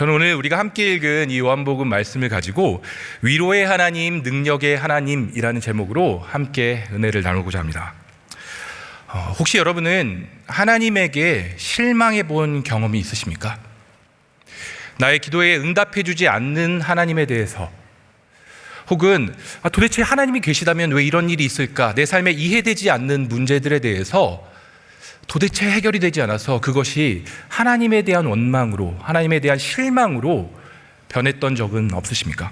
저는 오늘 우리가 함께 읽은 이 요한복음 말씀을 가지고 위로의 하나님, 능력의 하나님이라는 제목으로 함께 은혜를 나누고자 합니다. 혹시 여러분은 하나님에게 실망해 본 경험이 있으십니까? 나의 기도에 응답해 주지 않는 하나님에 대해서, 혹은 도대체 하나님이 계시다면 왜 이런 일이 있을까? 내 삶에 이해되지 않는 문제들에 대해서 도대체 해결이 되지 않아서 그것이 하나님에 대한 원망으로, 하나님에 대한 실망으로 변했던 적은 없으십니까?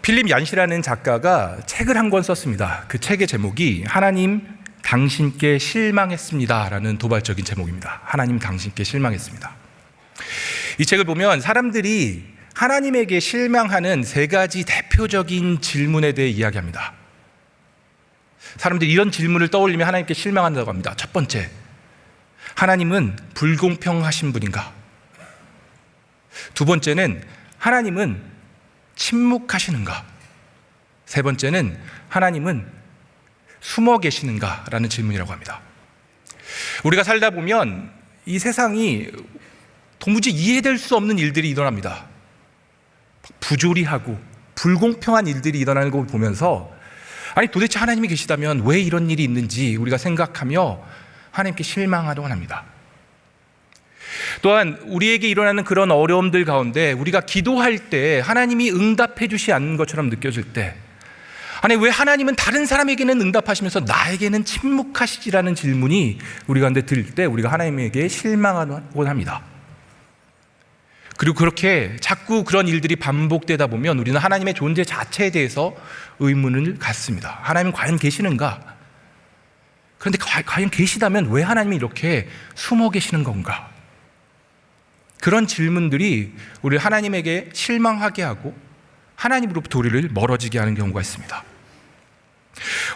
필립 얀시라는 작가가 책을 한 권 썼습니다. 그 책의 제목이 하나님 당신께 실망했습니다 라는 도발적인 제목입니다. 하나님 당신께 실망했습니다. 이 책을 보면 사람들이 하나님에게 실망하는 세 가지 대표적인 질문에 대해 이야기합니다. 사람들이 이런 질문을 떠올리면 하나님께 실망한다고 합니다. 첫 번째, 하나님은 불공평하신 분인가? 두 번째는 하나님은 침묵하시는가? 세 번째는 하나님은 숨어 계시는가? 라는 질문이라고 합니다. 우리가 살다 보면 이 세상이 도무지 이해될 수 없는 일들이 일어납니다. 부조리하고 불공평한 일들이 일어나는 걸 보면서 아니 도대체 하나님이 계시다면 왜 이런 일이 있는지 우리가 생각하며 하나님께 실망하곤 합니다. 또한 우리에게 일어나는 그런 어려움들 가운데 우리가 기도할 때 하나님이 응답해 주시 않는 것처럼 느껴질 때, 아니 왜 하나님은 다른 사람에게는 응답하시면서 나에게는 침묵하시지라는 질문이 우리 가운데 들 때 우리가 하나님에게 실망하곤 합니다. 그리고 그렇게 자꾸 그런 일들이 반복되다 보면 우리는 하나님의 존재 자체에 대해서 의문을 갖습니다. 하나님은 과연 계시는가? 그런데 과연 계시다면 왜 하나님이 이렇게 숨어 계시는 건가? 그런 질문들이 우리를 하나님에게 실망하게 하고 하나님으로부터 우리를 멀어지게 하는 경우가 있습니다.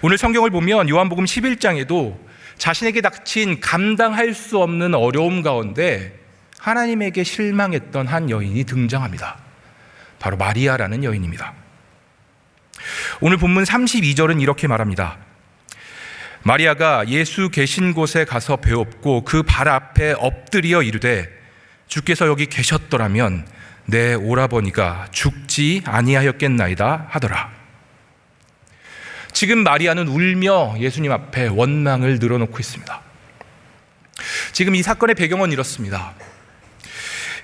오늘 성경을 보면 요한복음 11장에도 자신에게 닥친 감당할 수 없는 어려움 가운데 하나님에게 실망했던 한 여인이 등장합니다. 바로 마리아라는 여인입니다. 오늘 본문 32절은 이렇게 말합니다. 마리아가 예수 계신 곳에 가서 배웠고 그 발 앞에 엎드려 이르되 주께서 여기 계셨더라면 내 오라버니가 죽지 아니하였겠나이다 하더라. 지금 마리아는 울며 예수님 앞에 원망을 늘어놓고 있습니다. 지금 이 사건의 배경은 이렇습니다.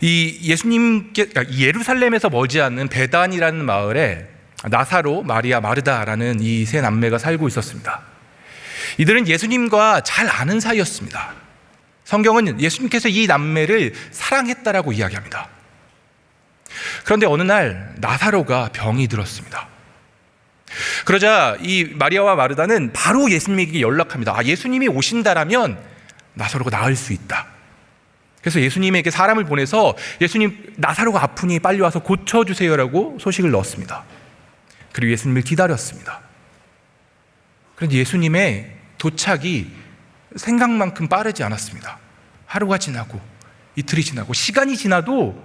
예루살렘에서 머지않는 베단이라는 마을에 나사로, 마리아, 마르다라는 이 세 남매가 살고 있었습니다. 이들은 예수님과 잘 아는 사이였습니다. 성경은 예수님께서 이 남매를 사랑했다라고 이야기합니다. 그런데 어느 날 나사로가 병이 들었습니다. 그러자 이 마리아와 마르다는 바로 예수님에게 연락합니다. 예수님이 오신다라면 나사로가 나을 수 있다. 그래서 예수님에게 사람을 보내서 예수님 나사로가 아프니 빨리 와서 고쳐주세요라고 소식을 넣었습니다. 그리고 예수님을 기다렸습니다. 그런데 예수님의 도착이 생각만큼 빠르지 않았습니다. 하루가 지나고 이틀이 지나고 시간이 지나도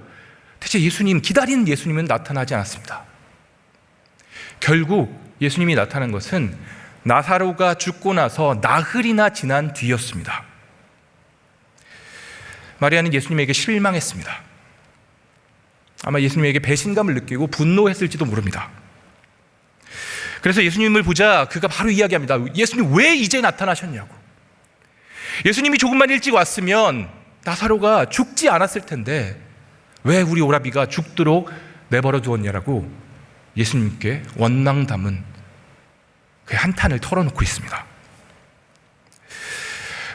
대체 기다리는 예수님은 나타나지 않았습니다. 결국 예수님이 나타난 것은 나사로가 죽고 나서 나흘이나 지난 뒤였습니다. 마리아는 예수님에게 실망했습니다. 아마 예수님에게 배신감을 느끼고 분노했을지도 모릅니다. 그래서 예수님을 보자 그가 바로 이야기합니다. 예수님 왜 이제 나타나셨냐고. 예수님이 조금만 일찍 왔으면 나사로가 죽지 않았을 텐데 왜 우리 오라비가 죽도록 내버려 두었냐라고 예수님께 원망 담은 그 한탄을 털어놓고 있습니다.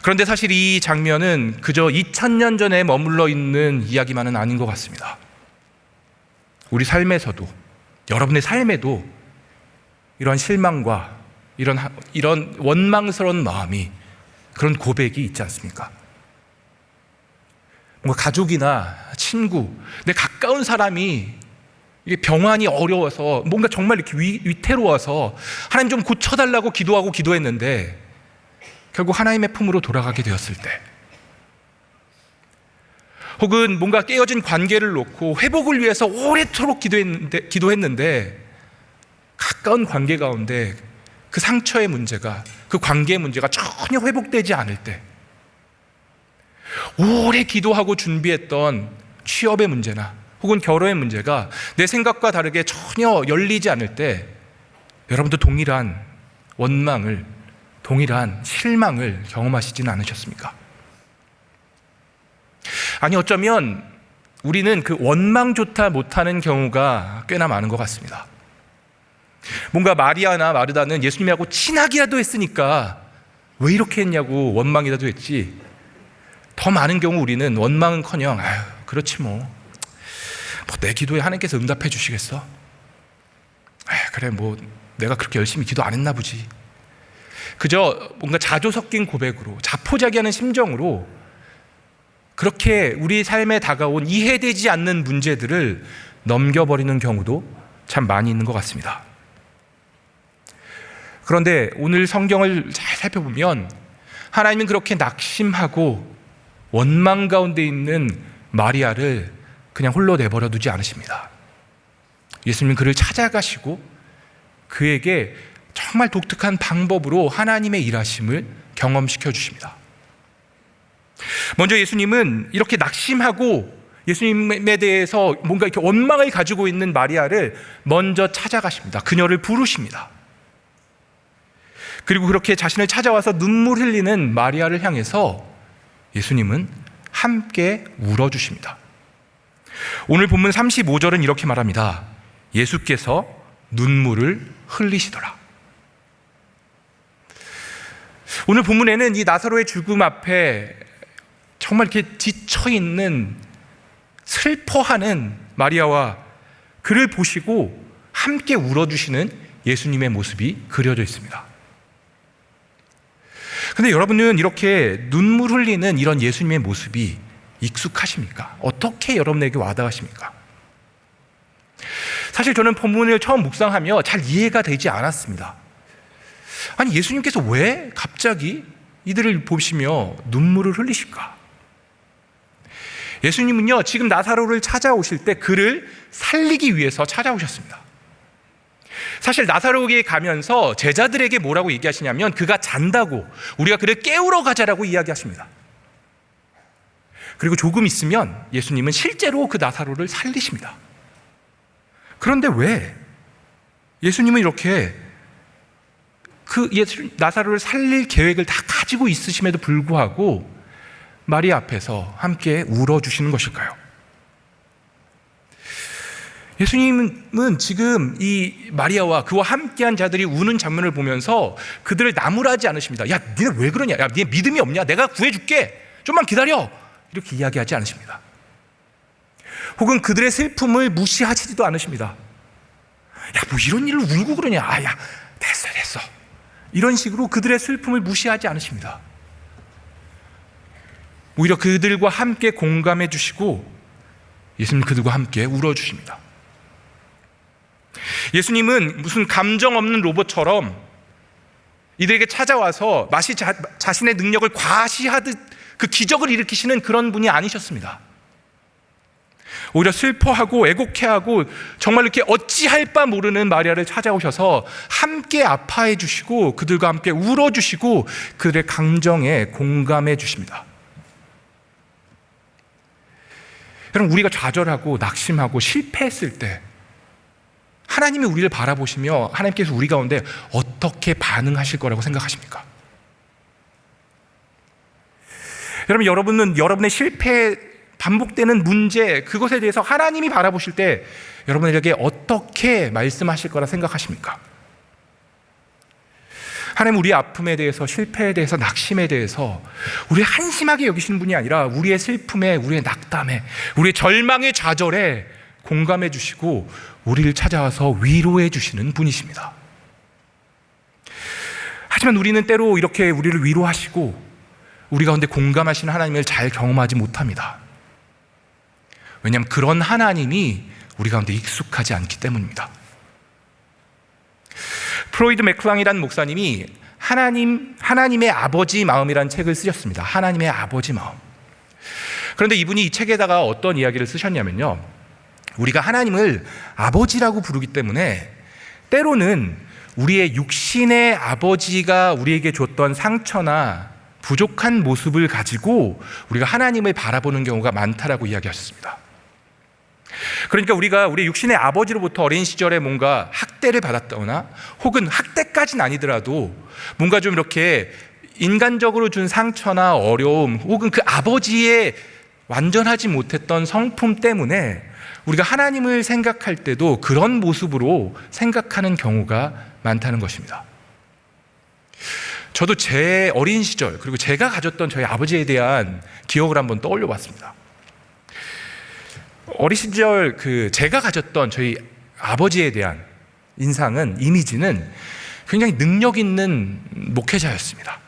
그런데 사실 이 장면은 그저 2000년 전에 머물러 있는 이야기만은 아닌 것 같습니다. 우리 삶에서도, 여러분의 삶에도 이러한 실망과 이런 원망스러운 마음이, 그런 고백이 있지 않습니까? 뭔가 가족이나 친구, 내 가까운 사람이 이게 병환이 어려워서 뭔가 정말 이렇게 위태로워서 하나님 좀 고쳐달라고 기도했는데 결국 하나님의 품으로 돌아가게 되었을 때, 혹은 뭔가 깨어진 관계를 놓고 회복을 위해서 오래도록 기도했는데 가까운 관계 가운데 그 상처의 문제가, 그 관계의 문제가 전혀 회복되지 않을 때, 오래 기도하고 준비했던 취업의 문제나 혹은 결혼의 문제가 내 생각과 다르게 전혀 열리지 않을 때 여러분도 동일한 원망을, 동일한 실망을 경험하시지는 않으셨습니까? 아니, 어쩌면 우리는 그 원망조차 못하는 경우가 꽤나 많은 것 같습니다. 뭔가 마리아나 마르다는 예수님하고 친하기라도 했으니까 왜 이렇게 했냐고 원망이라도 했지, 더 많은 경우 우리는 원망은커녕 아유 그렇지 뭐 내 기도에 하나님께서 응답해 주시겠어? 그래 뭐 내가 그렇게 열심히 기도 안 했나 보지. 그저 뭔가 자조 섞인 고백으로, 자포자기하는 심정으로 그렇게 우리 삶에 다가온 이해되지 않는 문제들을 넘겨버리는 경우도 참 많이 있는 것 같습니다. 그런데 오늘 성경을 잘 살펴보면 하나님은 그렇게 낙심하고 원망 가운데 있는 마리아를 그냥 홀로 내버려 두지 않으십니다. 예수님은 그를 찾아가시고 그에게 정말 독특한 방법으로 하나님의 일하심을 경험시켜 주십니다. 먼저 예수님은 이렇게 낙심하고 예수님에 대해서 뭔가 이렇게 원망을 가지고 있는 마리아를 먼저 찾아가십니다. 그녀를 부르십니다. 그리고 그렇게 자신을 찾아와서 눈물 흘리는 마리아를 향해서 예수님은 함께 울어주십니다. 오늘 본문 35절은 이렇게 말합니다. 예수께서 눈물을 흘리시더라. 오늘 본문에는 이 나사로의 죽음 앞에 정말 이렇게 지쳐있는, 슬퍼하는 마리아와 그를 보시고 함께 울어주시는 예수님의 모습이 그려져 있습니다. 근데 여러분은 이렇게 눈물 흘리는 이런 예수님의 모습이 익숙하십니까? 어떻게 여러분에게 와닿으십니까? 사실 저는 본문을 처음 묵상하며 잘 이해가 되지 않았습니다. 아니, 예수님께서 왜 갑자기 이들을 보시며 눈물을 흘리실까? 예수님은요, 지금 나사로를 찾아오실 때 그를 살리기 위해서 찾아오셨습니다. 사실 나사로에게 가면서 제자들에게 뭐라고 얘기하시냐면 그가 잔다고, 우리가 그를 깨우러 가자라고 이야기하십니다. 그리고 조금 있으면 예수님은 실제로 그 나사로를 살리십니다. 그런데 왜 예수님은 이렇게 그 나사로를 살릴 계획을 다 가지고 있으심에도 불구하고 마리아 앞에서 함께 울어주시는 것일까요? 예수님은 지금 이 마리아와 그와 함께한 자들이 우는 장면을 보면서 그들을 나무라지 않으십니다. 야, 니네 왜 그러냐? 야, 니네 믿음이 없냐? 내가 구해줄게. 좀만 기다려. 이렇게 이야기하지 않으십니다. 혹은 그들의 슬픔을 무시하지도 않으십니다. 야, 뭐 이런 일로 울고 그러냐? 야, 됐어. 이런 식으로 그들의 슬픔을 무시하지 않으십니다. 오히려 그들과 함께 공감해 주시고 예수님 그들과 함께 울어주십니다. 예수님은 무슨 감정 없는 로봇처럼 이들에게 찾아와서 마치 자신의 능력을 과시하듯 그 기적을 일으키시는 그런 분이 아니셨습니다. 오히려 슬퍼하고 애곡해하고 정말 이렇게 어찌할 바 모르는 마리아를 찾아오셔서 함께 아파해 주시고 그들과 함께 울어주시고 그들의 감정에 공감해 주십니다. 여러분, 우리가 좌절하고 낙심하고 실패했을 때 하나님이 우리를 바라보시며 하나님께서 우리 가운데 어떻게 반응하실 거라고 생각하십니까? 여러분은 여러분의 실패, 반복되는 문제, 그것에 대해서 하나님이 바라보실 때 여러분에게 어떻게 말씀하실 거라 생각하십니까? 하나님 우리의 아픔에 대해서, 실패에 대해서, 낙심에 대해서 우리를 한심하게 여기시는 분이 아니라 우리의 슬픔에, 우리의 낙담에, 우리의 절망의 좌절에 공감해 주시고 우리를 찾아와서 위로해 주시는 분이십니다. 하지만 우리는 때로 이렇게 우리를 위로하시고 우리 가운데 공감하시는 하나님을 잘 경험하지 못합니다. 왜냐하면 그런 하나님이 우리 가운데 익숙하지 않기 때문입니다. 프로이드 맥클랑이라는 목사님이 하나님의 아버지 마음이라는 책을 쓰셨습니다. 하나님의 아버지 마음. 그런데 이분이 이 책에다가 어떤 이야기를 쓰셨냐면요, 우리가 하나님을 아버지라고 부르기 때문에 때로는 우리의 육신의 아버지가 우리에게 줬던 상처나 부족한 모습을 가지고 우리가 하나님을 바라보는 경우가 많다라고 이야기하셨습니다. 그러니까 우리가 우리 육신의 아버지로부터 어린 시절에 뭔가 학대를 받았거나 혹은 학대까지는 아니더라도 뭔가 좀 이렇게 인간적으로 준 상처나 어려움 혹은 그 아버지의 완전하지 못했던 성품 때문에 우리가 하나님을 생각할 때도 그런 모습으로 생각하는 경우가 많다는 것입니다. 저도 제 어린 시절 그리고 제가 가졌던 저희 아버지에 대한 기억을 한번 떠올려 봤습니다. 어린 시절 제가 가졌던 저희 아버지에 대한 인상은, 이미지는 굉장히 능력 있는 목회자였습니다.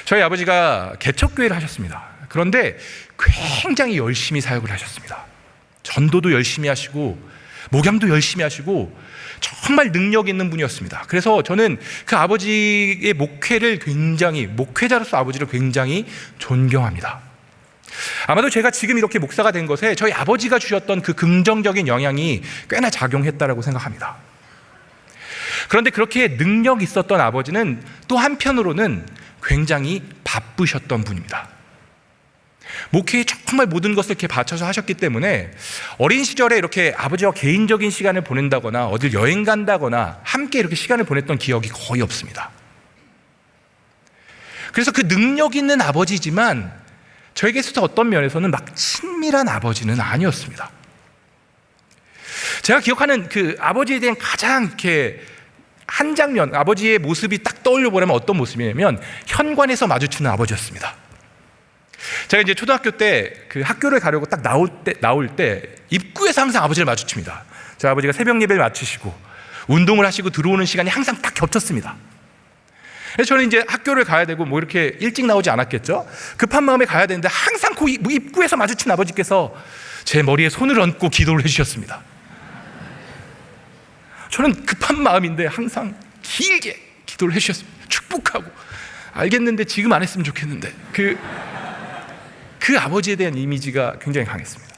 저희 아버지가 개척교회를 하셨습니다. 그런데 굉장히 열심히 사역을 하셨습니다. 전도도 열심히 하시고 목양도 열심히 하시고 정말 능력 있는 분이었습니다. 그래서 저는 그 아버지의 목회자로서 아버지를 굉장히 존경합니다. 아마도 제가 지금 이렇게 목사가 된 것에 저희 아버지가 주셨던 그 긍정적인 영향이 꽤나 작용했다라고 생각합니다. 그런데 그렇게 능력 있었던 아버지는 또 한편으로는 굉장히 바쁘셨던 분입니다. 목회에 정말 모든 것을 이렇게 바쳐서 하셨기 때문에 어린 시절에 이렇게 아버지와 개인적인 시간을 보낸다거나 어딜 여행 간다거나 함께 이렇게 시간을 보냈던 기억이 거의 없습니다. 그래서 그 능력 있는 아버지지만 저에게 있어서 어떤 면에서는 막 친밀한 아버지는 아니었습니다. 제가 기억하는 그 아버지에 대한 가장 이렇게 한 장면, 아버지의 모습이 딱 떠올려 보려면 어떤 모습이냐면 현관에서 마주치는 아버지였습니다. 제가 이제 초등학교 때 그 학교를 가려고 딱 나올 때 입구에서 항상 아버지를 마주칩니다. 저희 아버지가 새벽 예배를 마치시고 운동을 하시고 들어오는 시간이 항상 딱 겹쳤습니다. 그래서 저는 이제 학교를 가야 되고 뭐 이렇게 일찍 나오지 않았겠죠. 급한 마음에 가야 되는데 항상 그 입구에서 마주친 아버지께서 제 머리에 손을 얹고 기도를 해주셨습니다. 저는 급한 마음인데 항상 길게 기도를 해주셨습니다. 축복하고 알겠는데 지금 안 했으면 좋겠는데 그 아버지에 대한 이미지가 굉장히 강했습니다.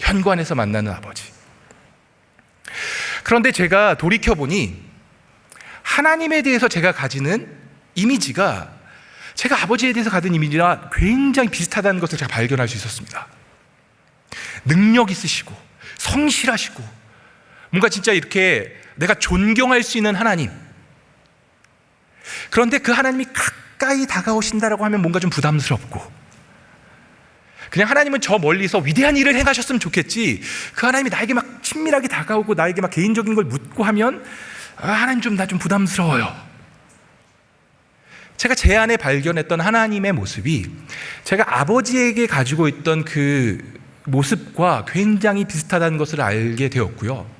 현관에서 만나는 아버지. 그런데 제가 돌이켜보니 하나님에 대해서 제가 가지는 이미지가 제가 아버지에 대해서 가진 이미지와 굉장히 비슷하다는 것을 제가 발견할 수 있었습니다. 능력 있으시고 성실하시고 뭔가 진짜 이렇게 내가 존경할 수 있는 하나님. 그런데 그 하나님이 가까이 다가오신다라고 하면 뭔가 좀 부담스럽고, 그냥 하나님은 저 멀리서 위대한 일을 행하셨으면 좋겠지, 그 하나님이 나에게 막 친밀하게 다가오고 나에게 막 개인적인 걸 묻고 하면 하나님 나 좀 부담스러워요. 제가 제 안에 발견했던 하나님의 모습이 제가 아버지에게 가지고 있던 그 모습과 굉장히 비슷하다는 것을 알게 되었고요.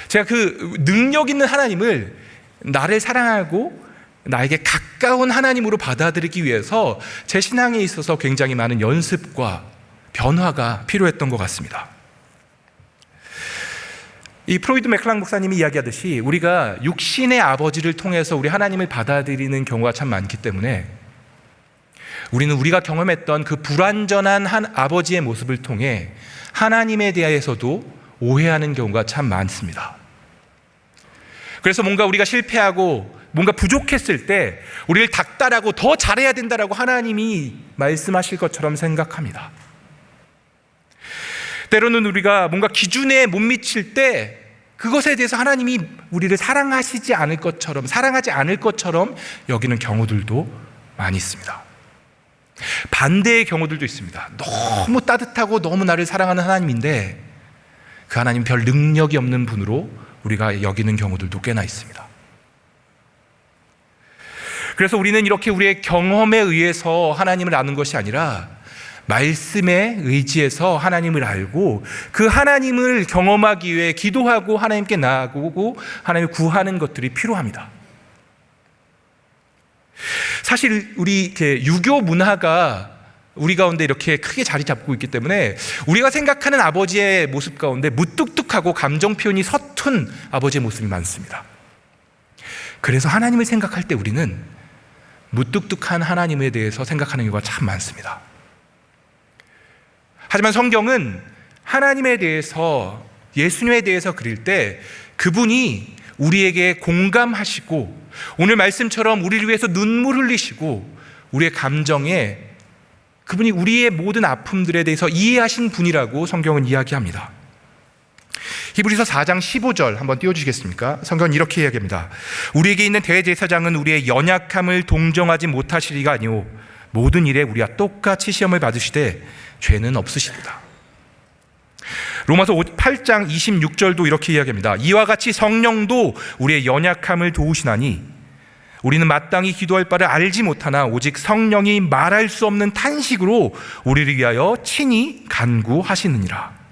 제가 그 능력 있는 하나님을 나를 사랑하고 나에게 가까운 하나님으로 받아들이기 위해서 제 신앙에 있어서 굉장히 많은 연습과 변화가 필요했던 것 같습니다. 이 프로이드 맥클랑 목사님이 이야기하듯이 우리가 육신의 아버지를 통해서 우리 하나님을 받아들이는 경우가 참 많기 때문에 우리는 우리가 경험했던 그 불완전한 한 아버지의 모습을 통해 하나님에 대해서도 오해하는 경우가 참 많습니다. 그래서 뭔가 우리가 실패하고 뭔가 부족했을 때 우리를 닥달하고 더 잘해야 된다라고 하나님이 말씀하실 것처럼 생각합니다. 때로는 우리가 뭔가 기준에 못 미칠 때 그것에 대해서 하나님이 우리를 사랑하지 않을 것처럼 여기는 경우들도 많이 있습니다. 반대의 경우들도 있습니다. 너무 따뜻하고 너무 나를 사랑하는 하나님인데 그 하나님 별 능력이 없는 분으로 우리가 여기는 경우들도 꽤나 있습니다. 그래서 우리는 이렇게 우리의 경험에 의해서 하나님을 아는 것이 아니라 말씀에 의지해서 하나님을 알고 그 하나님을 경험하기 위해 기도하고 하나님께 나아가고 하나님을 구하는 것들이 필요합니다. 사실 우리 이렇게 유교 문화가 우리 가운데 이렇게 크게 자리 잡고 있기 때문에 우리가 생각하는 아버지의 모습 가운데 무뚝뚝하고 감정 표현이 서툰 아버지의 모습이 많습니다. 그래서 하나님을 생각할 때 우리는 무뚝뚝한 하나님에 대해서 생각하는 경우가 참 많습니다. 하지만 성경은 하나님에 대해서, 예수님에 대해서 그릴 때 그분이 우리에게 공감하시고 오늘 말씀처럼 우리를 위해서 눈물 흘리시고 우리의 감정에 그분이 우리의 모든 아픔들에 대해서 이해하신 분이라고 성경은 이야기합니다. 히브리서 4장 15절 한번 띄워주시겠습니까? 성경은 이렇게 이야기합니다. 우리에게 있는 대제사장은 우리의 연약함을 동정하지 못하시리가 아니오 모든 일에 우리와 똑같이 시험을 받으시되 죄는 없으시리다. 로마서 8장 26절도 이렇게 이야기합니다. 이와 같이 성령도 우리의 연약함을 도우시나니 우리는 마땅히 기도할 바를 알지 못하나 오직 성령이 말할 수 없는 탄식으로 우리를 위하여 친히 간구하시느니라.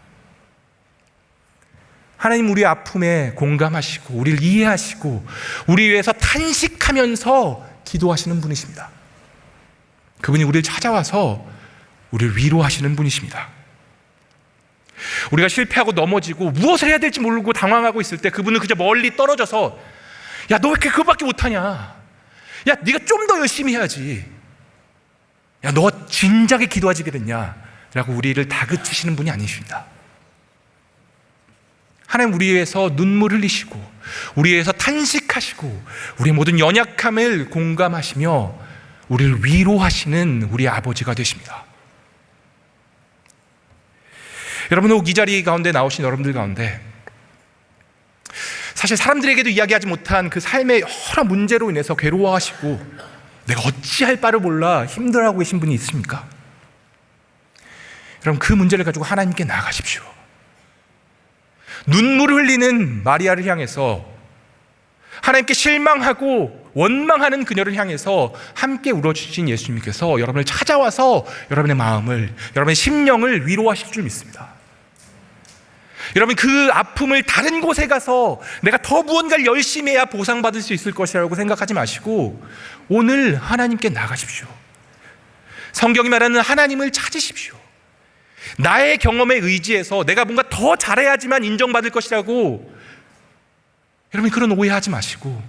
하나님 우리의 아픔에 공감하시고 우리를 이해하시고 우리 위해서 탄식하면서 기도하시는 분이십니다. 그분이 우리를 찾아와서 우리를 위로하시는 분이십니다. 우리가 실패하고 넘어지고 무엇을 해야 될지 모르고 당황하고 있을 때 그분은 그저 멀리 떨어져서 야, 너 왜 이렇게 그거밖에 못하냐? 야, 네가 좀 더 열심히 해야지. 야, 너 진작에 기도하지 그랬냐? 라고 우리를 다그치시는 분이 아니십니다. 하나님 우리 위해서 눈물 흘리시고 우리 위해서 탄식하시고 우리의 모든 연약함을 공감하시며 우리를 위로하시는 우리 아버지가 되십니다. 여러분, 이 자리 가운데 나오신 여러분들 가운데 사실 사람들에게도 이야기하지 못한 그 삶의 여러 문제로 인해서 괴로워하시고 내가 어찌할 바를 몰라 힘들어하고 계신 분이 있습니까? 여러분, 그 문제를 가지고 하나님께 나아가십시오. 눈물을 흘리는 마리아를 향해서 하나님께 실망하고 원망하는 그녀를 향해서 함께 울어주신 예수님께서 여러분을 찾아와서 여러분의 마음을, 여러분의 심령을 위로하실 줄 믿습니다. 여러분, 그 아픔을 다른 곳에 가서 내가 더 무언가를 열심히 해야 보상받을 수 있을 것이라고 생각하지 마시고 오늘 하나님께 나가십시오. 성경이 말하는 하나님을 찾으십시오. 나의 경험에 의지해서 내가 뭔가 더 잘해야지만 인정받을 것이라고 여러분 그런 오해하지 마시고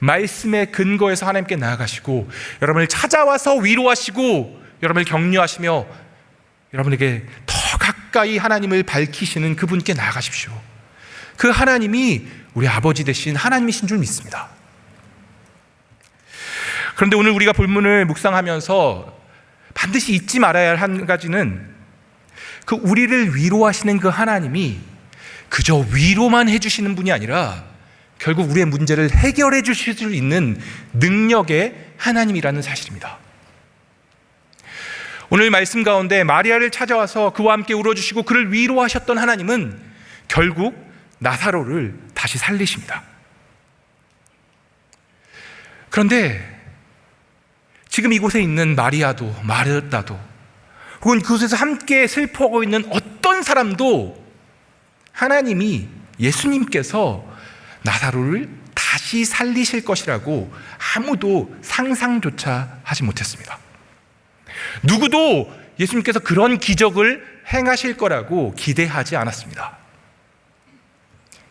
말씀의 근거에서 하나님께 나아가시고 여러분을 찾아와서 위로하시고 여러분을 격려하시며 여러분에게 더 가까이 하나님을 밝히시는 그분께 나아가십시오. 그 하나님이 우리 아버지 되신 하나님이신 줄 믿습니다. 그런데 오늘 우리가 본문을 묵상하면서 반드시 잊지 말아야 할 한 가지는 그 우리를 위로하시는 그 하나님이 그저 위로만 해주시는 분이 아니라 결국 우리의 문제를 해결해 주실 수 있는 능력의 하나님이라는 사실입니다. 오늘 말씀 가운데 마리아를 찾아와서 그와 함께 울어주시고 그를 위로하셨던 하나님은 결국 나사로를 다시 살리십니다. 그런데 지금 이곳에 있는 마리아도 마르다도 혹은 그곳에서 함께 슬퍼하고 있는 어떤 사람도 하나님이 예수님께서 나사로를 다시 살리실 것이라고 아무도 상상조차 하지 못했습니다. 누구도 예수님께서 그런 기적을 행하실 거라고 기대하지 않았습니다.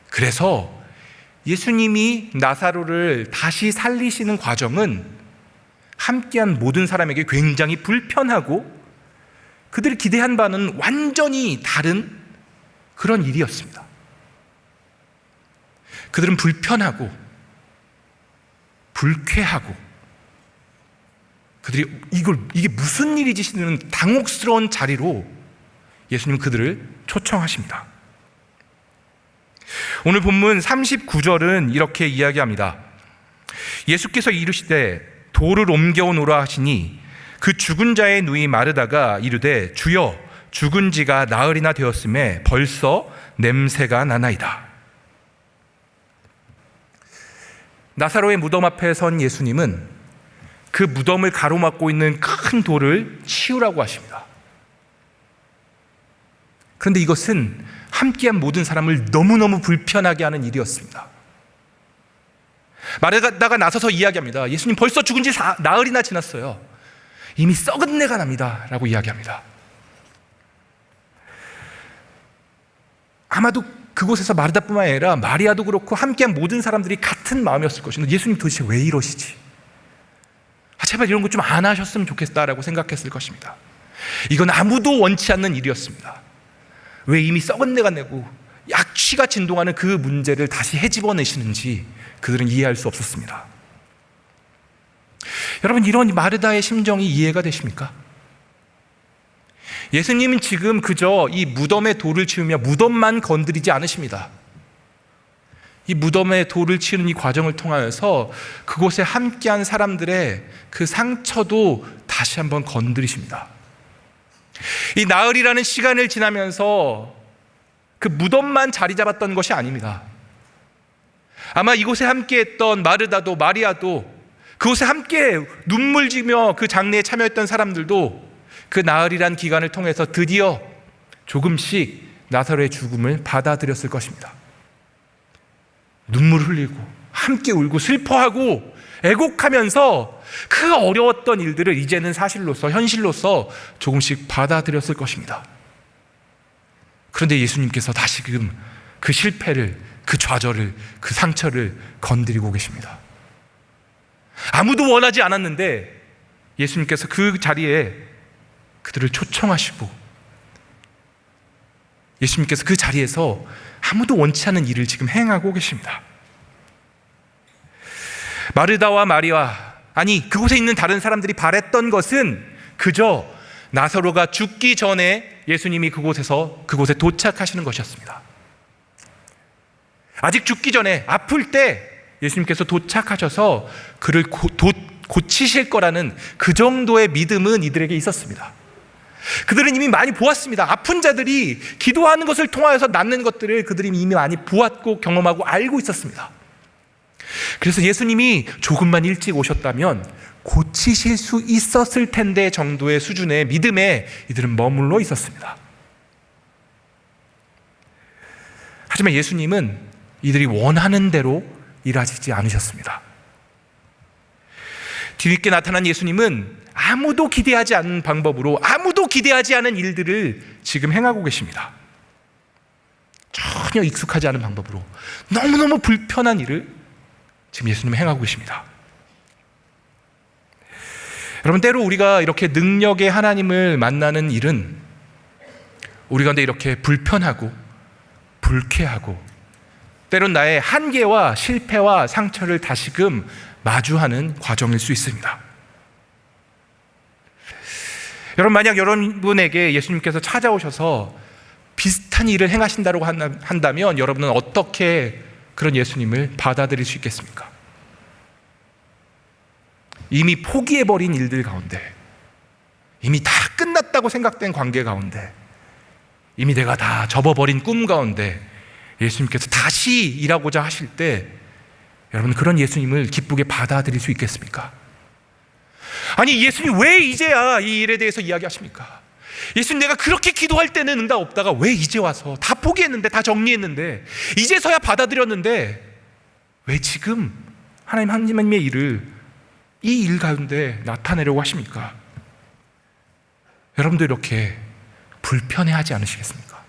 그래서 예수님이 나사로를 다시 살리시는 과정은 함께한 모든 사람에게 굉장히 불편하고 그들이 기대한 바는 완전히 다른 그런 일이었습니다. 그들은 불편하고 불쾌하고 그들이 이게 무슨 일이지 싶는 당혹스러운 자리로 예수님은 그들을 초청하십니다. 오늘 본문 39절은 이렇게 이야기합니다. 예수께서 이르시되 돌을 옮겨오노라 하시니 그 죽은 자의 누이 마르다가 이르되 주여 죽은 지가 나흘이나 되었음에 벌써 냄새가 나나이다. 나사로의 무덤 앞에 선 예수님은 그 무덤을 가로막고 있는 큰 돌을 치우라고 하십니다. 그런데 이것은 함께한 모든 사람을 너무너무 불편하게 하는 일이었습니다. 마르다가 나서서 이야기합니다. 예수님 벌써 죽은 지 나흘이나 지났어요. 이미 썩은 내가 납니다 라고 이야기합니다. 아마도 그곳에서 마르다뿐만 아니라 마리아도 그렇고 함께한 모든 사람들이 같은 마음이었을 것인데 예수님 도대체 왜 이러시지? 제발 이런 거 좀 안 하셨으면 좋겠다라고 생각했을 것입니다. 이건 아무도 원치 않는 일이었습니다. 왜 이미 썩은 내가 내고 약취가 진동하는 그 문제를 다시 헤집어내시는지 그들은 이해할 수 없었습니다. 여러분, 이런 마르다의 심정이 이해가 되십니까? 예수님은 지금 그저 이 무덤에 돌을 치우며 무덤만 건드리지 않으십니다. 이 무덤에 돌을 치우는 이 과정을 통하여서 그곳에 함께한 사람들의 그 상처도 다시 한번 건드리십니다. 이 나흘이라는 시간을 지나면서 그 무덤만 자리 잡았던 것이 아닙니다. 아마 이곳에 함께했던 마르다도 마리아도 그곳에 함께 눈물 지며 그 장례에 참여했던 사람들도 그 나흘이란 기간을 통해서 드디어 조금씩 나사로의 죽음을 받아들였을 것입니다. 눈물 흘리고 함께 울고 슬퍼하고 애곡하면서 그 어려웠던 일들을 이제는 사실로서 현실로서 조금씩 받아들였을 것입니다. 그런데 예수님께서 다시금 그 실패를, 그 좌절을, 그 상처를 건드리고 계십니다. 아무도 원하지 않았는데 예수님께서 그 자리에 그들을 초청하시고 예수님께서 그 자리에서 아무도 원치 않은 일을 지금 행하고 계십니다. 마르다와 마리아, 아니 그곳에 있는 다른 사람들이 바랬던 것은 그저 나사로가 죽기 전에 예수님이 그곳에 도착하시는 것이었습니다. 아직 죽기 전에 아플 때 예수님께서 도착하셔서 그를 고치실 거라는 그 정도의 믿음은 이들에게 있었습니다. 그들은 이미 많이 보았습니다. 아픈 자들이 기도하는 것을 통하여서 낫는 것들을 그들이 이미 많이 보았고 경험하고 알고 있었습니다. 그래서 예수님이 조금만 일찍 오셨다면 고치실 수 있었을 텐데 정도의 수준의 믿음에 이들은 머물러 있었습니다. 하지만 예수님은 이들이 원하는 대로 일하시지 않으셨습니다. 뒤늦게 나타난 예수님은 아무도 기대하지 않은 방법으로 아무도 기대하지 않은 일들을 지금 행하고 계십니다. 전혀 익숙하지 않은 방법으로 너무너무 불편한 일을 지금 예수님은 행하고 계십니다. 여러분, 때로 우리가 이렇게 능력의 하나님을 만나는 일은 우리 가운데 이렇게 불편하고 불쾌하고 때론 나의 한계와 실패와 상처를 다시금 마주하는 과정일 수 있습니다. 여러분, 만약 여러분에게 예수님께서 찾아오셔서 비슷한 일을 행하신다고 한다면 여러분은 어떻게 그런 예수님을 받아들일 수 있겠습니까? 이미 포기해버린 일들 가운데, 이미 다 끝났다고 생각된 관계 가운데, 이미 내가 다 접어버린 꿈 가운데 예수님께서 다시 일하고자 하실 때 여러분, 그런 예수님을 기쁘게 받아들일 수 있겠습니까? 아니, 예수님 왜 이제야 이 일에 대해서 이야기하십니까? 예수님, 내가 그렇게 기도할 때는 응답 없다가 왜 이제 와서 다 포기했는데, 다 정리했는데, 이제서야 받아들였는데 왜 지금 하나님의 일을 이 일 가운데 나타내려고 하십니까? 여러분도 이렇게 불편해하지 않으시겠습니까?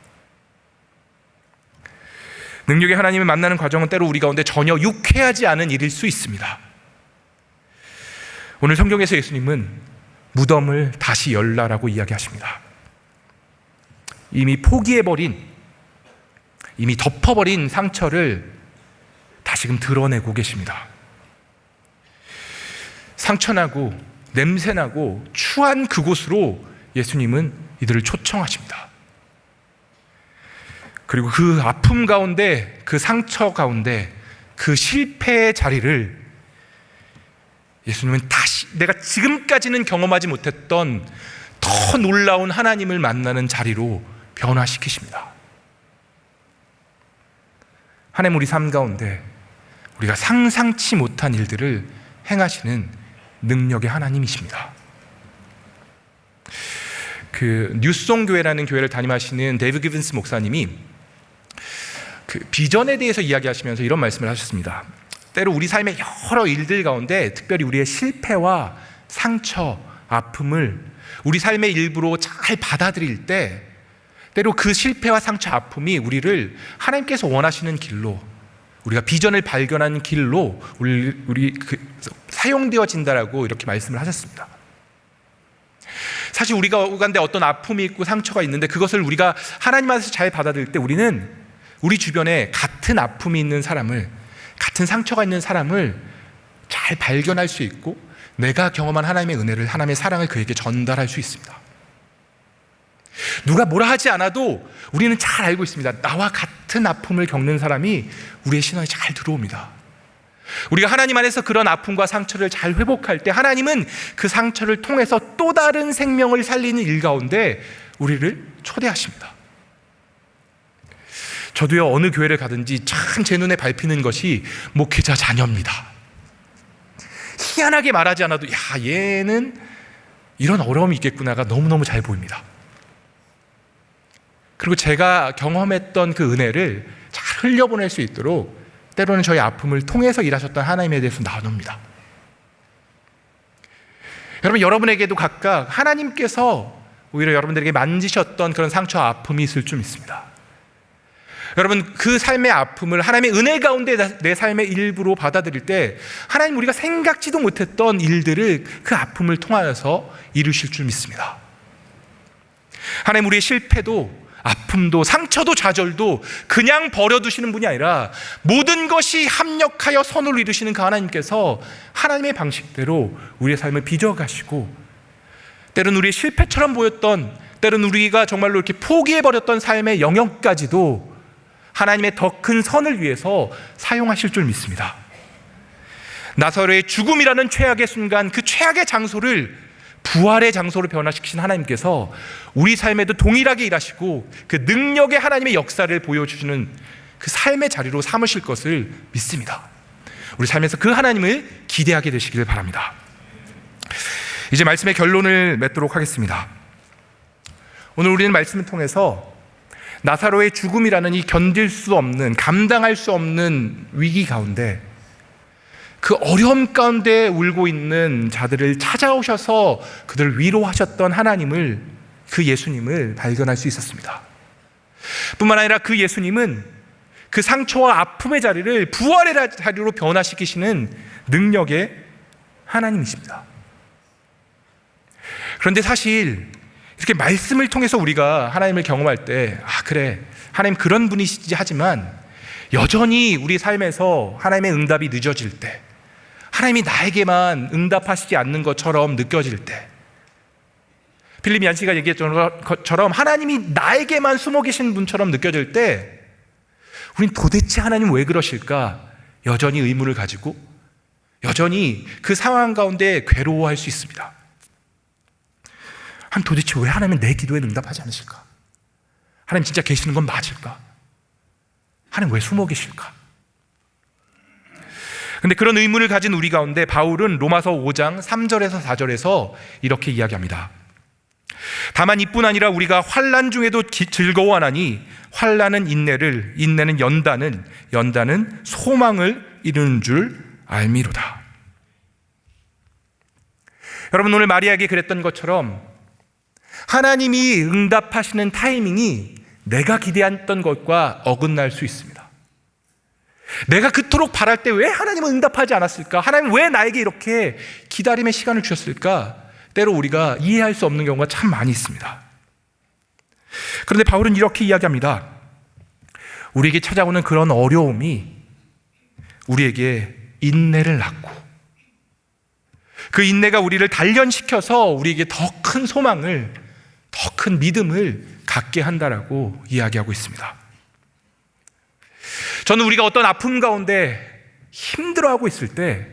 능력의 하나님을 만나는 과정은 때로 우리 가운데 전혀 유쾌하지 않은 일일 수 있습니다. 오늘 성경에서 예수님은 무덤을 다시 열라라고 이야기하십니다. 이미 포기해버린, 이미 덮어버린 상처를 다시금 드러내고 계십니다. 상처나고 냄새나고 추한 그곳으로 예수님은 이들을 초청하십니다. 그리고 그 아픔 가운데, 그 상처 가운데, 그 실패의 자리를 예수님은 다시 내가 지금까지는 경험하지 못했던 더 놀라운 하나님을 만나는 자리로 변화시키십니다. 하나님, 우리 삶 가운데 우리가 상상치 못한 일들을 행하시는 능력의 하나님이십니다. 그 뉴송 교회라는 교회를 담임하시는 데이브 기븐스 목사님이 그 비전에 대해서 이야기하시면서 이런 말씀을 하셨습니다. 때로 우리 삶의 여러 일들 가운데 특별히 우리의 실패와 상처, 아픔을 우리 삶의 일부로 잘 받아들일 때 때로 그 실패와 상처, 아픔이 우리를 하나님께서 원하시는 길로, 우리가 비전을 발견하는 길로 우리 사용되어진다라고 이렇게 말씀을 하셨습니다. 사실 우리가 가운데 어떤 아픔이 있고 상처가 있는데 그것을 우리가 하나님 안에서 잘 받아들일 때 우리는 우리 주변에 같은 아픔이 있는 사람을, 같은 상처가 있는 사람을 잘 발견할 수 있고 내가 경험한 하나님의 은혜를, 하나님의 사랑을 그에게 전달할 수 있습니다. 누가 뭐라 하지 않아도 우리는 잘 알고 있습니다. 나와 같은 아픔을 겪는 사람이 우리의 신앙에 잘 들어옵니다. 우리가 하나님 안에서 그런 아픔과 상처를 잘 회복할 때 하나님은 그 상처를 통해서 또 다른 생명을 살리는 일 가운데 우리를 초대하십니다. 저도요, 어느 교회를 가든지 참 제 눈에 밟히는 것이 목회자 자녀입니다. 희한하게 말하지 않아도 야, 얘는 이런 어려움이 있겠구나가 너무너무 잘 보입니다. 그리고 제가 경험했던 그 은혜를 잘 흘려보낼 수 있도록 때로는 저희 아픔을 통해서 일하셨던 하나님에 대해서 나눕니다. 여러분, 여러분에게도 각각 하나님께서 오히려 여러분들에게 만지셨던 그런 상처와 아픔이 있을 줄 믿습니다. 여러분, 그 삶의 아픔을 하나님의 은혜 가운데 내 삶의 일부로 받아들일 때 하나님 우리가 생각지도 못했던 일들을 그 아픔을 통하여서 이루실 줄 믿습니다. 하나님 우리의 실패도 아픔도 상처도 좌절도 그냥 버려두시는 분이 아니라 모든 것이 합력하여 선을 이루시는 그 하나님께서 하나님의 방식대로 우리의 삶을 빚어가시고 때로는 우리의 실패처럼 보였던, 때로는 우리가 정말로 이렇게 포기해버렸던 삶의 영역까지도 하나님의 더 큰 선을 위해서 사용하실 줄 믿습니다. 나사로의 죽음이라는 최악의 순간, 그 최악의 장소를 부활의 장소로 변화시키신 하나님께서 우리 삶에도 동일하게 일하시고 그 능력의 하나님의 역사를 보여주시는 그 삶의 자리로 삼으실 것을 믿습니다. 우리 삶에서 그 하나님을 기대하게 되시기를 바랍니다. 이제 말씀의 결론을 맺도록 하겠습니다. 오늘 우리는 말씀을 통해서 나사로의 죽음이라는 이 견딜 수 없는, 감당할 수 없는 위기 가운데 그 어려움 가운데 울고 있는 자들을 찾아오셔서 그들을 위로하셨던 하나님을, 그 예수님을 발견할 수 있었습니다. 뿐만 아니라 그 예수님은 그 상처와 아픔의 자리를 부활의 자리로 변화시키시는 능력의 하나님이십니다. 그런데 사실 이렇게 말씀을 통해서 우리가 하나님을 경험할 때, 아, 그래, 하나님 그런 분이시지 하지만 여전히 우리 삶에서 하나님의 응답이 늦어질 때, 하나님이 나에게만 응답하시지 않는 것처럼 느껴질 때, 필립 얀시가 얘기했던 것처럼 하나님이 나에게만 숨어 계신 분처럼 느껴질 때 우린 도대체 하나님 왜 그러실까 여전히 의문을 가지고 여전히 그 상황 가운데 괴로워할 수 있습니다. 하나님 도대체 왜 하나님은 내 기도에 응답하지 않으실까? 하나님 진짜 계시는 건 맞을까? 하나님 왜 숨어 계실까? 근데 그런 의문을 가진 우리 가운데 바울은 로마서 5장 3절에서 4절에서 이렇게 이야기합니다. 다만 이뿐 아니라 우리가 환난 중에도 즐거워하나니 환난은 인내를, 인내는 연단은, 연단은 소망을 이루는 줄 알미로다. 여러분, 오늘 마리아에게 그랬던 것처럼 하나님이 응답하시는 타이밍이 내가 기대했던 것과 어긋날 수 있습니다. 내가 그토록 바랄 때 왜 하나님은 응답하지 않았을까? 하나님 왜 나에게 이렇게 기다림의 시간을 주셨을까? 때로 우리가 이해할 수 없는 경우가 참 많이 있습니다. 그런데 바울은 이렇게 이야기합니다. 우리에게 찾아오는 그런 어려움이 우리에게 인내를 낳고 그 인내가 우리를 단련시켜서 우리에게 더 큰 소망을, 더 큰 믿음을 갖게 한다라고 이야기하고 있습니다. 저는 우리가 어떤 아픔 가운데 힘들어하고 있을 때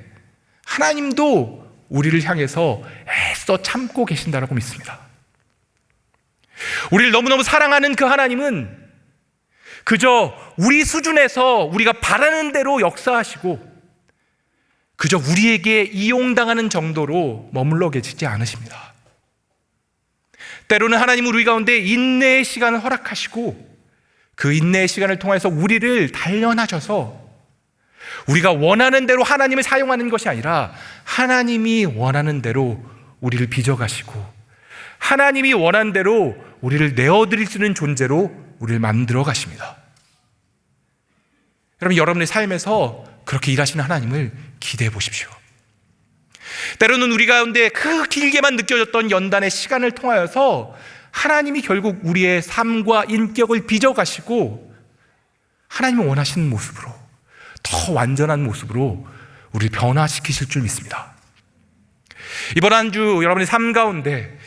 하나님도 우리를 향해서 애써 참고 계신다라고 믿습니다. 우리를 너무너무 사랑하는 그 하나님은 그저 우리 수준에서 우리가 바라는 대로 역사하시고 그저 우리에게 이용당하는 정도로 머물러 계시지 않으십니다. 때로는 하나님은 우리 가운데 인내의 시간을 허락하시고 그 인내의 시간을 통해서 우리를 단련하셔서 우리가 원하는 대로 하나님을 사용하는 것이 아니라 하나님이 원하는 대로 우리를 빚어가시고 하나님이 원하는 대로 우리를 내어드릴 수 있는 존재로 우리를 만들어 가십니다. 여러분, 여러분의 삶에서 그렇게 일하시는 하나님을 기대해 보십시오. 때로는 우리 가운데 그 길게만 느껴졌던 연단의 시간을 통하여서 하나님이 결국 우리의 삶과 인격을 빚어가시고 하나님이 원하시는 모습으로, 더 완전한 모습으로 우리를 변화시키실 줄 믿습니다. 이번 한 주 여러분의 삶 가운데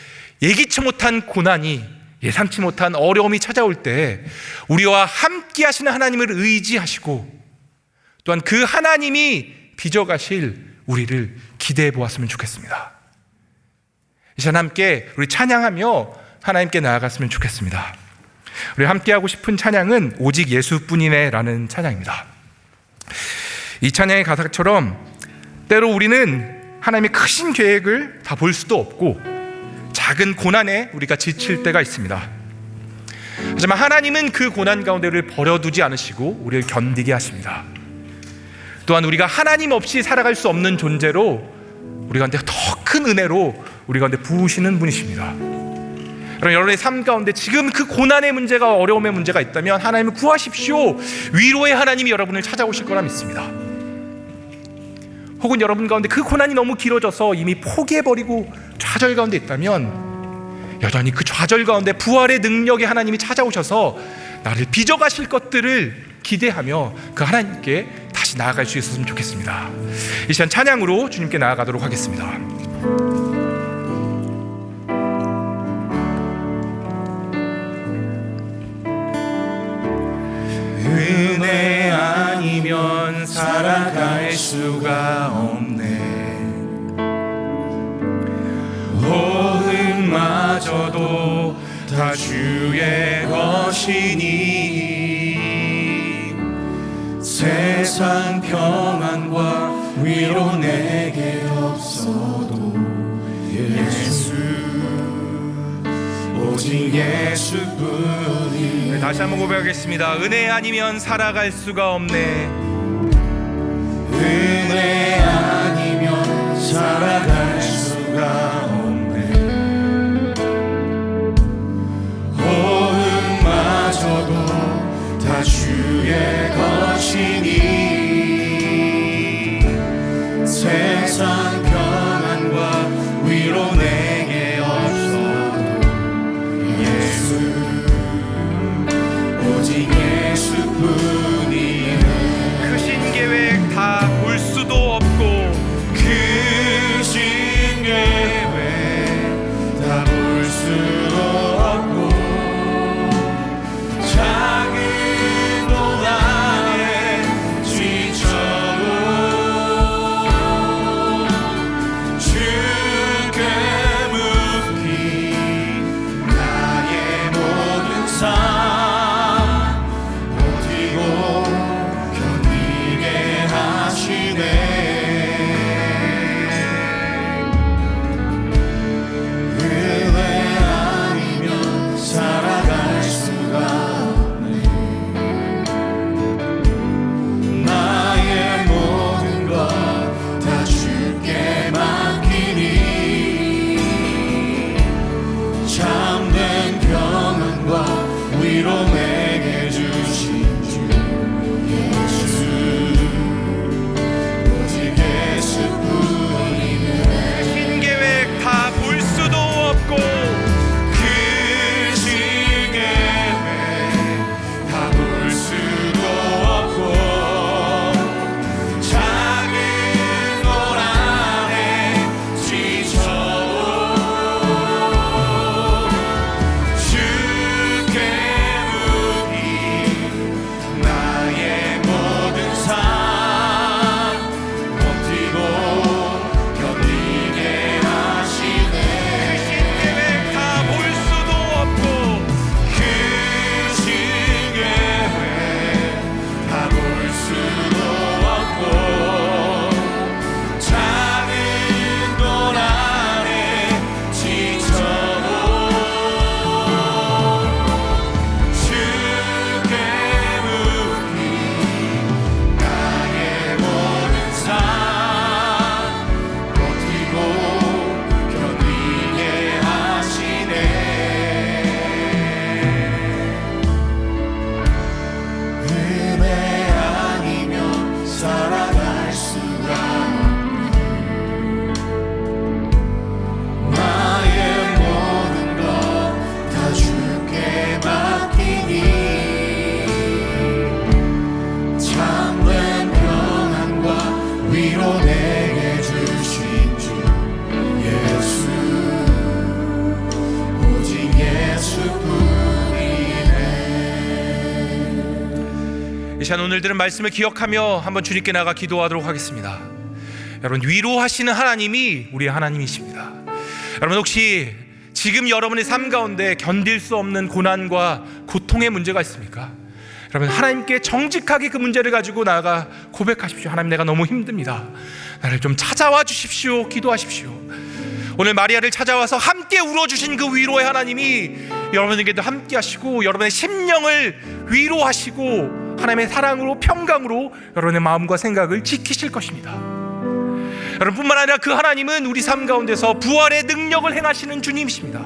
예기치 못한 고난이, 예상치 못한 어려움이 찾아올 때 우리와 함께 하시는 하나님을 의지하시고 또한 그 하나님이 빚어가실 우리를 기대해 보았으면 좋겠습니다. 이 시간 함께 우리 찬양하며 하나님께 나아갔으면 좋겠습니다. 우리 함께 하고 싶은 찬양은 오직 예수뿐이네 라는 찬양입니다. 이 찬양의 가사처럼 때로 우리는 하나님의 크신 계획을 다 볼 수도 없고 작은 고난에 우리가 지칠 때가 있습니다. 하지만 하나님은 그 고난 가운데 우리를 버려두지 않으시고 우리를 견디게 하십니다. 또한 우리가 하나님 없이 살아갈 수 없는 존재로 우리 가운데 더 큰 은혜로 우리 가운데 부으시는 분이십니다. 여러분의 삶 가운데 지금 그 고난의 문제가 어려움의 문제가 있다면 하나님을 구하십시오. 위로의 하나님이 여러분을 찾아오실 거라 믿습니다. 혹은 여러분 가운데 그 고난이 너무 길어져서 이미 포기해버리고 좌절 가운데 있다면 여전히 그 좌절 가운데 부활의 능력의 하나님이 찾아오셔서 나를 빚어가실 것들을 기대하며 그 하나님께 다시 나아갈 수 있었으면 좋겠습니다. 이 시간 찬양으로 주님께 나아가도록 하겠습니다. 은혜 아니면 살아갈 수가 없네. 호흡마저도 다 주의 것이니 세상 평안과 위로 내게 없어도 예수 오직 예수뿐이. 다시 한번 고백하겠습니다. 은혜 아니면 살아갈 수가 없네. 은혜 아니면 살아갈 수가 없네. 호흡마저도 다 주의 것이니 세상 평안과 위로 내게 없어도 예수 오직 예수뿐이네. 크신 계획 다 볼 수도 없고 크신 계획 다 볼 수도 없고 작은 고난에 지쳐도 주께 묻기 나의 모든 삶 위로 내게 주신 주 예수 오직 예수뿐이네. 크신 계획 다 볼 수도 없고 크신 계획 다 볼 수도 없고 작은 고난에 지쳐도 주께 묻기 이 시간 오늘 들은 말씀을 기억하며 한번 주님께 나가 기도하도록 하겠습니다. 여러분, 위로하시는 하나님이 우리의 하나님이십니다. 여러분, 혹시 지금 여러분의 삶 가운데 견딜 수 없는 고난과 고통의 문제가 있습니까? 여러분, 하나님께 정직하게 그 문제를 가지고 나아가 고백하십시오. 하나님, 내가 너무 힘듭니다. 나를 좀 찾아와 주십시오. 기도하십시오. 오늘 마리아를 찾아와서 함께 울어주신 그 위로의 하나님이 여러분에게도 함께 하시고 여러분의 심령을 위로하시고 하나님의 사랑으로 평강으로 여러분의 마음과 생각을 지키실 것입니다. 여러분뿐만 아니라 그 하나님은 우리 삶 가운데서 부활의 능력을 행하시는 주님이십니다.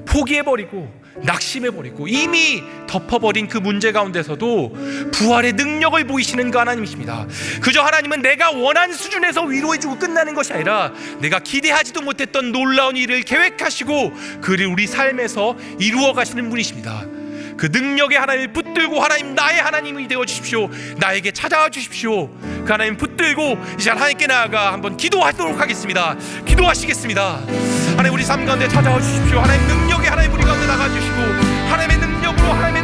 포기해버리고 낙심해버리고 이미 덮어버린 그 문제 가운데서도 부활의 능력을 보이시는 그 하나님이십니다. 그저 하나님은 내가 원한 수준에서 위로해주고 끝나는 것이 아니라 내가 기대하지도 못했던 놀라운 일을 계획하시고 그를 우리 삶에서 이루어 가시는 분이십니다. 그 능력의 하나님을 붙들고 하나님, 나의 하나님이 되어 주십시오. 나에게 찾아와 주십시오. 그 하나님 붙들고 이 시간 하나님께 나아가 한번 기도하도록 하겠습니다. 기도하시겠습니다. 하나님, 우리 삶 가운데 찾아와 주십시오. 하나님 능력의 하나님 우리 가운데 나가 주시고 하나님의 능력으로 하나님의